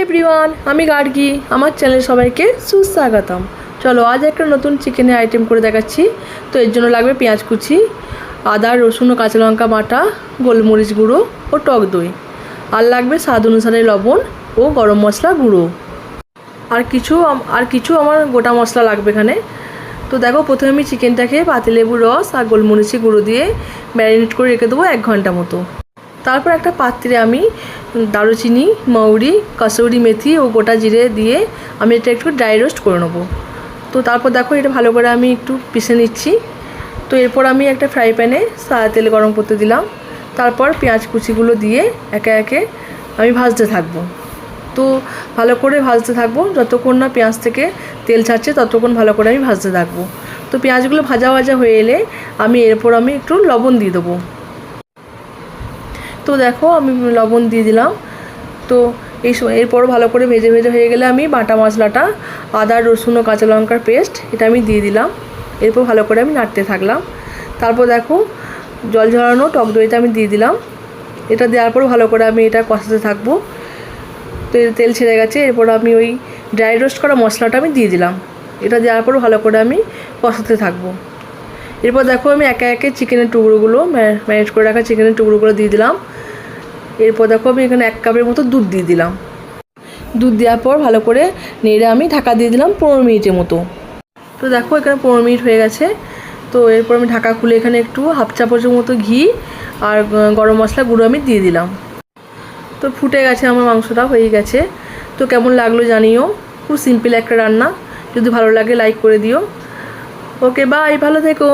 Everyone, আমি গার্গী। আমার চ্যানেলে সবাইকে সুস্বাগতম। চলো আজ একটা নতুন চিকেনের আইটেম করে দেখাচ্ছি। তো এর জন্য লাগবে পেঁয়াজ কুচি, আদা রসুন ও কাঁচা লঙ্কা বাটা, গোলমরিচ গুঁড়ো ও টক দই। আর লাগবে স্বাদ অনুসারে লবণ ও গরম মশলা গুঁড়ো। আর কিছু আমার গোটা মশলা লাগবে এখানে। তো দেখো, প্রথমে আমি চিকেনটাকে পাতিলেবুর রস আর গোলমরিচি গুঁড়ো দিয়ে ম্যারিনেট করে রেখে দেবো 1 ঘন্টা মতো। তারপর একটা পাত্রে আমি দারুচিনি, মৌরি, কসুরি মেথি ও গোটা জিরে দিয়ে আমি এটা একটু ড্রাই রোস্ট করে নেবো। তো তারপর দেখো, এটা ভালো করে আমি একটু পিষে নিচ্ছি। তো এরপর আমি একটা ফ্রাই প্যানে সাদা তেল গরম করতে দিলাম। তারপর পেঁয়াজ কুচিগুলো দিয়ে একে একে আমি ভাজতে থাকবো। তো ভালো করে ভাজতে থাকবো, যতক্ষণ না পেঁয়াজ থেকে তেল ছাড়ছে ততক্ষণ ভালো করে আমি ভাজতে থাকবো। তো পেঁয়াজগুলো ভাজা হয়ে এলে এরপর আমি একটু লবণ দিয়ে দেবো। তো দেখো, আমি লবণ দিয়ে দিলাম। তো এরপর ভালো করে ভেজে হয়ে গেলে আমি বাটা মশলাটা, আদা রসুন ও কাঁচা লঙ্কার পেস্ট, এটা আমি দিয়ে দিলাম। এরপর ভালো করে আমি নাড়তে থাকলাম। তারপর দেখো, জল ঝরানো টক দইটা আমি দিয়ে দিলাম। এটা দেওয়ার পর ভালো করে আমি এটা কষাতে থাকবো। তো তেল ছেড়ে গেছে, এরপর আমি ওই ড্রাই রোস্ট করা মশলাটা আমি দিয়ে দিলাম। এটা দেওয়ার পর ভালো করে আমি কষাতে থাকবো। এরপর দেখো, আমি একে একে চিকেনের টুকরোগুলো, ম্যারিনেট করে রাখা চিকেনের টুকরোগুলো দিয়ে দিলাম। এরপর দেখো, আমি এখানে 1 কাপের মতো দুধ দিয়ে দিলাম। দুধ দেওয়ার পর ভালো করে নেড়ে আমি ঢাকা দিয়ে দিলাম 15 মিনিটের মতো। তো দেখো, এখানে 15 মিনিট হয়ে গেছে। তো এরপর আমি ঢাকা খুলে এখানে একটু 1/2 চামচের মতো ঘি আর গরম মশলা গুঁড়ো আমি দিয়ে দিলাম। তো ফুটে গেছে, আমার মাংসটা হয়ে গেছে। তো কেমন লাগলো জানিও। খুব সিম্পল একটা রান্না। যদি ভালো লাগে লাইক করে দিও। ওকে বাই, ভালো থেকো।